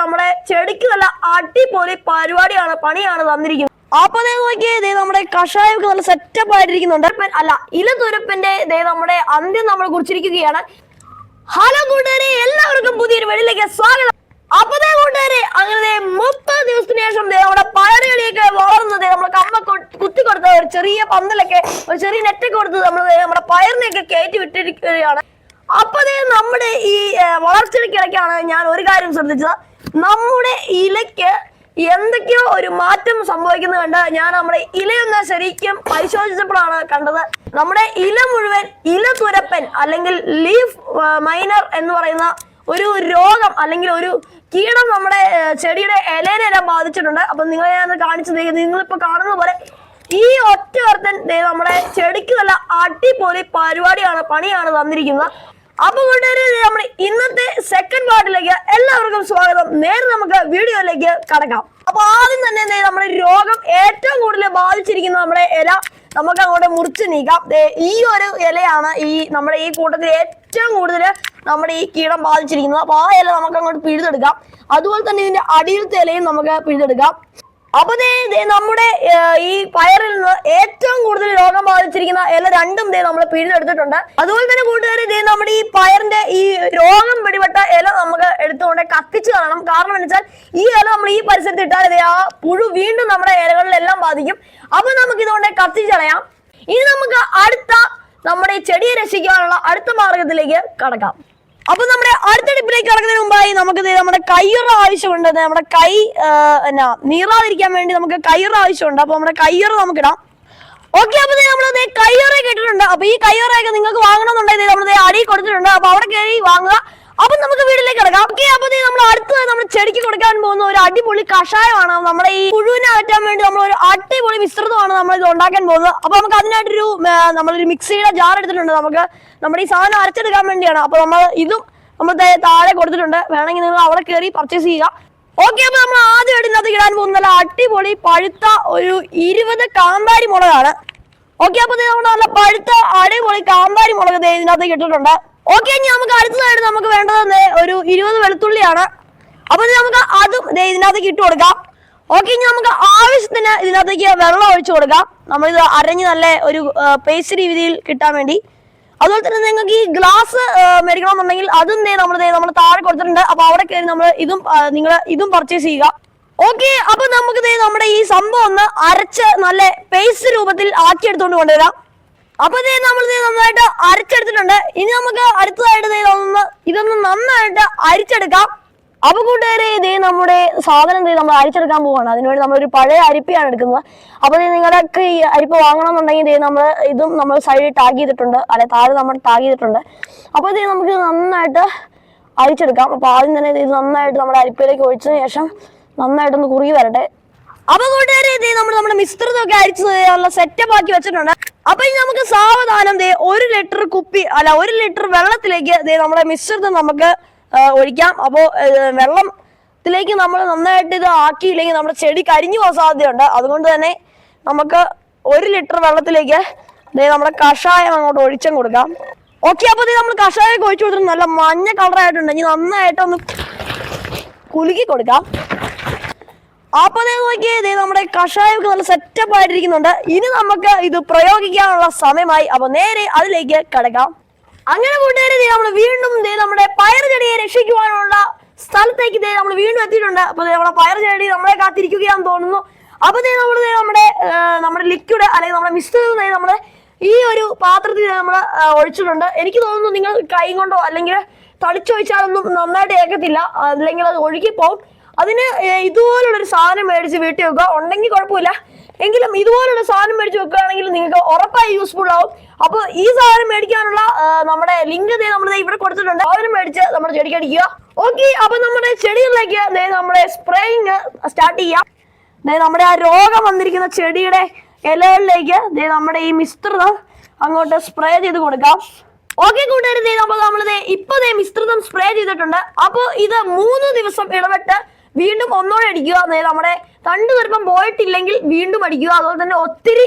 നമ്മുടെ ചെടിക്ക് നല്ല അടിപൊളി പണിയാണ് തന്നിരിക്കുന്നത്. അപ്പൊ നോക്കിയേ നമ്മുടെ കഷായമൊക്കെ നല്ല സെറ്റപ്പ് ആയിട്ടിരിക്കുന്നുണ്ട്. അല്ല, ഇലതുരപ്പന്റെ നമ്മുടെ അന്ത്യം നമ്മൾ കുറിച്ചിരിക്കുകയാണ്. ഹലോ കൂട്ടുകാരെ, എല്ലാവർക്കും പുതിയൊരു വീഡിയോയിലേക്ക് സ്വാഗതം. അപ്പൊ കൂട്ടുകാരെ, അങ്ങനെ 30 ദിവസത്തിന് ശേഷം നമ്മുടെ പയറുകളിയൊക്കെ വളർന്നത് നമ്മൾ കമ്മ കുത്തി കൊടുത്ത ഒരു ചെറിയ പന്തലൊക്കെ ഒരു ചെറിയ നെറ്റൊക്കെ കൊടുത്ത് നമ്മുടെ പയറിനെയൊക്കെ കയറ്റി വിട്ടിരിക്കുകയാണ്. അപ്പൊ നമ്മുടെ ഈ വളർച്ചയ്ക്കിടയ്ക്കാണ് ഞാൻ ഒരു കാര്യം ശ്രദ്ധിച്ചത്. നമ്മുടെ ഇലയ്ക്ക് എന്തൊക്കെയോ ഒരു മാറ്റം സംഭവിക്കുന്നത് കണ്ട് ഞാൻ നമ്മുടെ ഇലയൊന്ന് ശരിക്കും പരിശോധിച്ചപ്പോഴാണ് കണ്ടത്. നമ്മുടെ ഇല മുഴുവൻ ഇലതുരപ്പൻ അല്ലെങ്കിൽ ലീഫ് മൈനർ എന്ന് പറയുന്ന ഒരു രോഗം അല്ലെങ്കിൽ ഒരു കീടം നമ്മുടെ ചെടിയുടെ ഇലയിലെല്ലാം ബാധിച്ചിട്ടുണ്ട്. അപ്പൊ നിങ്ങളെ ഞാൻ കാണിച്ചത് നിങ്ങളിപ്പോ കാണുന്ന പോലെ ഈ ഒറ്റ ഒരുത്തൻ നമ്മുടെ ചെടിക്ക് നല്ല അടിപൊളി പണിയാണ് തന്നിരിക്കുന്നത്. അപ്പൊ കൂട്ടുകാരെ, നമ്മുടെ ഇന്നത്തെ സെക്കൻഡ് പാർട്ടിലേക്ക് എല്ലാവർക്കും സ്വാഗതം. നേരെ നമുക്ക് വീഡിയോയിലേക്ക് കടക്കാം. അപ്പൊ ആദ്യം തന്നെ നമ്മുടെ രോഗം ഏറ്റവും കൂടുതൽ ബാധിച്ചിരിക്കുന്ന നമ്മുടെ ഇല നമുക്ക് അങ്ങോട്ട് മുറിച്ച് നീക്കാം. ഈ ഒരു ഇലയാണ് നമ്മുടെ ഈ കൂട്ടത്തിൽ ഏറ്റവും കൂടുതൽ നമ്മുടെ ഈ കീടം ബാധിച്ചിരിക്കുന്നത്. അപ്പൊ ആ ഇല നമുക്ക് അങ്ങോട്ട് പിഴുതെടുക്കാം. അതുപോലെ തന്നെ ഇതിന്റെ അടിയിലത്തെ ഇലയും നമുക്ക് പിഴുതെടുക്കാം. അപ്പൊ നമ്മുടെ ഈ പയറിൽ നിന്ന് ഏറ്റവും കൂടുതൽ രോഗം ബാധിച്ചിരിക്കുന്ന ഇല രണ്ടും നമ്മൾ പിഴുതെടുത്തിട്ടുണ്ട്. അതുപോലെ തന്നെ കൂട്ടുകാരെ, നമ്മുടെ ഈ പയറിന്റെ ഈ രോഗം പിടിപെട്ട ഇല നമുക്ക് എടുത്തുകൊണ്ട് കത്തിച്ച് കളയണം. കാരണം എന്ന് വെച്ചാൽ ഈ ഇല നമ്മൾ ഈ പരിസരത്ത് ഇട്ടാൽ ആ പുഴു വീണ്ടും നമ്മുടെ ഇലകളിലെല്ലാം ബാധിക്കും. അപ്പൊ നമുക്ക് ഇതുകൊണ്ട് കത്തിച്ച് കളയാം. ഇനി നമുക്ക് നമ്മുടെ ഈ ചെടിയെ രക്ഷിക്കാനുള്ള അടുത്ത മാർഗത്തിലേക്ക് കടക്കാം. അപ്പൊ നമ്മുടെ അടുത്ത ടിപ്പിലേക്ക് കടക്കുന്നതിന് മുമ്പായി നമുക്ക് നമ്മുടെ കയ്യുറ ആവശ്യമുണ്ട്. നമ്മുടെ കൈ നീറാതിരിക്കാൻ വേണ്ടി നമുക്ക് കയ്യുറ ആവശ്യമുണ്ട്. അപ്പൊ നമ്മുടെ കയ്യുറ നമുക്ക് ഇടാം. ഓക്കെ, അപ്പൊ നമ്മൾ കയ്യുറയൊക്കെ ഇട്ടിട്ടുണ്ട്. അപ്പൊ ഈ കയ്യുറയൊക്കെ നിങ്ങൾക്ക് വാങ്ങണമെന്നുണ്ടെങ്കിൽ നമ്മൾ അടി കൊടുത്തിട്ടുണ്ട്. അപ്പൊ അവിടെ കയറി വാങ്ങുക. അപ്പൊ നമുക്ക് വീട്ടിലേക്ക് കിടക്കാം. ഓക്കെ, അപ്പൊ നമ്മൾ അടുത്തത് നമ്മുടെ ചെടിക്ക് കൊടുക്കാൻ പോകുന്ന ഒരു അടിപൊളി കഷായമാണ്. നമ്മുടെ ഈ പുഴുവിനെ അകറ്റാൻ വേണ്ടി നമ്മൾ ഒരു അടിപൊളി മിശ്രിതമാണ് നമ്മൾ ഇത് ഉണ്ടാക്കാൻ പോകുന്നത്. അപ്പൊ നമുക്ക് അതിനായിട്ടൊരു നമ്മളൊരു മിക്സിയുടെ ജാർ എടുത്തിട്ടുണ്ട്. നമുക്ക് നമ്മുടെ ഈ സാധനം അരച്ചെടുക്കാൻ വേണ്ടിയാണ്. അപ്പൊ നമ്മൾ താഴെ കൊടുത്തിട്ടുണ്ട്. വേണമെങ്കിൽ നിങ്ങൾ അവിടെ കയറി പർച്ചേസ് ചെയ്യുക. ഓക്കെ, അപ്പൊ നമ്മൾ ആദ്യമായിട്ട് ഇതിനകത്ത് ഇടാൻ പോകുന്ന നല്ല അടിപൊളി പഴുത്ത ഒരു 20 കാന്താരി മുളകാണ്. ഓക്കെ, അപ്പൊ നമ്മൾ നല്ല പഴുത്ത അടിപൊളി കാന്താരി മുളക് ഇതിനകത്ത് ഇട്ടിട്ടുണ്ട്. ഓക്കെ, ഇനി നമുക്ക് അടുത്തതായിട്ട് നമുക്ക് വേണ്ടത് ഒരു 20 വെളുത്തുള്ളിയാണ്. അപ്പൊ നമുക്ക് അതും ഇതിനകത്തേക്ക് ഇട്ട് കൊടുക്കാം. ഓക്കെ, ഇനി നമുക്ക് ആവശ്യത്തിന് ഇതിനകത്തേക്ക് വെള്ളം ഒഴിച്ചു കൊടുക്കാം. നമ്മളിത് അരഞ്ഞ് നല്ല ഒരു പേസ്റ്റ് രീതിയിൽ കിട്ടാൻ വേണ്ടി. അതുപോലെ തന്നെ നിങ്ങൾക്ക് ഈ ഗ്ലാസ് മേടിക്കണമെന്നുണ്ടെങ്കിൽ അതും നമ്മൾ താഴെ കൊടുത്തിട്ടുണ്ട്. അപ്പൊ അവിടെ കയറി നിങ്ങൾ ഇതും പർച്ചേസ് ചെയ്യുക. ഓക്കെ, അപ്പൊ നമുക്ക് നമ്മുടെ ഈ സംഭവം ഒന്ന് അരച്ച് നല്ല പേസ്റ്റ് രൂപത്തിൽ ആക്കിയെടുത്തോണ്ട് കൊണ്ടുവരാം. അപ്പൊ നമ്മൾ നന്നായിട്ട് അരച്ചെടുത്തിട്ടുണ്ട്. ഇനി നമുക്ക് അടുത്തതായിട്ട് ഇതൊന്ന് നന്നായിട്ട് അരിച്ചെടുക്കാം. അപ്പൊ കൂട്ടുകാരെ, നമ്മുടെ സാധനം നമ്മൾ അരിച്ചെടുക്കാൻ പോവാണ്. അതിനുവേണ്ടി നമ്മളൊരു പഴയ അരിപ്പയാണ് എടുക്കുന്നത്. അപ്പൊ നിങ്ങളൊക്കെ ഈ അരിപ്പ് വാങ്ങണമെന്നുണ്ടെങ്കിൽ നമ്മൾ സൈഡിൽ ടാഗ് ചെയ്തിട്ടുണ്ട്, അല്ലെ താഴെ നമ്മൾ ടാഗ് ചെയ്തിട്ടുണ്ട്. അപ്പൊ നമുക്ക് നന്നായിട്ട് അരിച്ചെടുക്കാം. അപ്പൊ ആദ്യം തന്നെ ഇത് നന്നായിട്ട് നമ്മുടെ അരിപ്പയിലേക്ക് ഒഴിച്ചതിന് ശേഷം നന്നായിട്ടൊന്ന് കുറുകി വരട്ടെ. അപ്പൊ കൂട്ടുകാരെ, നമ്മുടെ മിശ്രിതമൊക്കെ അരിച്ച് നല്ല സെറ്റപ്പ് ആക്കി വെച്ചിട്ടുണ്ട്. അപ്പൊ ഇനി നമുക്ക് സാവധാനം 1 ലിറ്റർ വെള്ളത്തിലേക്ക് നമ്മുടെ മിശ്രിതം നമുക്ക് ഒഴിക്കാം. അപ്പോ വെള്ളത്തിലേക്ക് നമ്മൾ നന്നായിട്ട് ഇത് ആക്കിയില്ലെങ്കിൽ നമ്മുടെ ചെടി കരിഞ്ഞു പോകാൻ സാധ്യതയുണ്ട്. അതുകൊണ്ട് തന്നെ നമുക്ക് 1 ലിറ്റർ വെള്ളത്തിലേക്ക് നമ്മുടെ കഷായം അങ്ങോട്ട് ഒഴിച്ചും കൊടുക്കാം. ഓക്കെ, അപ്പൊ നമ്മൾ കഷായമൊക്കെ ഒഴിച്ചു കൊടുത്തിട്ട് നല്ല മഞ്ഞ കളറായിട്ടുണ്ട്. ഇനി നന്നായിട്ടൊന്ന് കുലുക്കി കൊടുക്കാം. അപ്പൊ നോക്കിയേ, നമ്മുടെ കഷായമൊക്കെ നല്ല സെറ്റപ്പ് ആയിട്ടിരിക്കുന്നുണ്ട്. ഇനി നമുക്ക് ഇത് പ്രയോഗിക്കാനുള്ള സമയമായി. അപ്പൊ നേരെ അതിലേക്ക് കടക്കാം. അങ്ങനെ കൂട്ടുകാരെ, നമ്മൾ വീണ്ടും നമ്മുടെ പയർ ചെടിയെ രക്ഷിക്കുവാനുള്ള സ്ഥലത്തേക്ക് നമ്മൾ വീണ്ടും എത്തിയിട്ടുണ്ട്. അപ്പൊ നമ്മുടെ പയർ ചെടി നമ്മളെ കാത്തിരിക്കുകയാണെന്ന് തോന്നുന്നു. അപ്പൊ നമ്മുടെ ലിക്വിഡ് അല്ലെങ്കിൽ നമ്മുടെ മിശ്രിതം നമ്മുടെ ഈ ഒരു പാത്രത്തിൽ നമ്മൾ ഒഴിച്ചിട്ടുണ്ട്. എനിക്ക് തോന്നുന്നു നിങ്ങൾ കൈ കൊണ്ടോ അല്ലെങ്കിൽ തളിച്ചൊഴിച്ചാലൊന്നും നന്നായിട്ട് ഏക്കത്തില്ല, അല്ലെങ്കിൽ അത് ഒഴുകിപ്പോവും. അതിന് ഇതുപോലുള്ളൊരു സാധനം മേടിച്ച് വീട്ടിൽ വെക്കുക. ഉണ്ടെങ്കിൽ കുഴപ്പമില്ല, എങ്കിലും ഇതുപോലുള്ള സാധനം മേടിച്ച് വെക്കുകയാണെങ്കിൽ നിങ്ങൾക്ക് ഉറപ്പായി യൂസ്ഫുൾ ആവും. അപ്പൊ ഈ സാധനം മേടിക്കാനുള്ള നമ്മുടെ ലിങ്ക് നമ്മൾ ഇവിടെ കൊടുത്തിട്ടുണ്ട്. സാധനം മേടിച്ച് നമ്മുടെ ചെടിക്ക് അടിക്കുക. ഓക്കെ, അപ്പൊ നമ്മുടെ ചെടികളിലേക്ക് നമ്മുടെ സ്പ്രേയിങ് സ്റ്റാർട്ട് ചെയ്യാം. നമ്മുടെ ആ രോഗം വന്നിരിക്കുന്ന ചെടിയുടെ ഇലകളിലേക്ക് നമ്മുടെ ഈ മിശ്രിതം അങ്ങോട്ട് സ്പ്രേ ചെയ്ത് കൊടുക്കാം. ഓക്കെ കൂട്ടുകാരെ, ഇപ്പൊ മിശ്രിതം സ്പ്രേ ചെയ്തിട്ടുണ്ട്. അപ്പൊ ഇത് 3 ദിവസം ഇടവിട്ട് വീണ്ടും ഒന്നോടെ അടിക്കുക. അതായത് നമ്മുടെ തണ്ട് തുരപ്പം പോയിട്ടില്ലെങ്കിൽ വീണ്ടും അടിക്കുക. അതുപോലെ തന്നെ ഒത്തിരി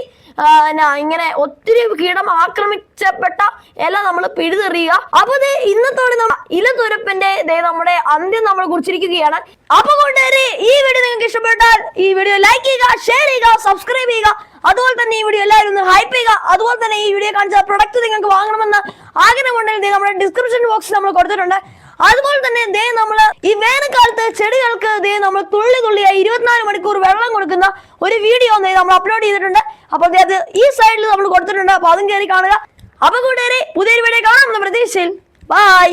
ഇങ്ങനെ ഒത്തിരി കീടം ആക്രമിച്ചപ്പെട്ട ഇല നമ്മൾ പിഴുതെറിയുക. അപ്പൊ ഇന്നത്തോടെ ഇലതുരപ്പന്റെ നമ്മുടെ അന്ത്യം നമ്മൾ കുറിച്ചിരിക്കുകയാണ്. അപ്പൊ കൊണ്ടുവരെ ഈ വീഡിയോ നിങ്ങൾക്ക് ഇഷ്ടപ്പെട്ടാൽ ഈ വീഡിയോ ലൈക്ക് ചെയ്യുക, ഷെയർ ചെയ്യുക, സബ്സ്ക്രൈബ് ചെയ്യുക. അതുപോലെ തന്നെ ഈ വീഡിയോ എല്ലാവരും ഒന്ന് ഹൈപ്പ് ചെയ്യുക. അതുപോലെ തന്നെ ഈ വീഡിയോ കാണിച്ച പ്രൊഡക്റ്റ് നിങ്ങൾക്ക് വാങ്ങണമെന്ന് ആഗ്രഹമുണ്ടെങ്കിൽ നമ്മുടെ ഡിസ്ക്രിപ്ഷൻ ബോക്സിൽ നമ്മൾ കൊടുത്തിട്ടുണ്ട്. അതുപോലെ തന്നെ നമ്മൾ ഈ വേനൽക്കാലത്ത് ചെടികൾക്ക് നമ്മൾ തുള്ളി തുള്ളിയായി 24 മണിക്കൂർ വെള്ളം കൊടുക്കുന്ന ഒരു വീഡിയോ നമ്മൾ അപ്ലോഡ് ചെയ്തിട്ടുണ്ട്. അപ്പൊ അത് ഈ സൈഡിൽ നമ്മൾ കൊടുത്തിട്ടുണ്ട്. അപ്പൊ അതും കയറി കാണുക. അപ്പൊ കൂട്ടുകാരെ പുതിയൊരു വീഡിയോ കാണാം പ്രതീക്ഷയിൽ. ബൈ.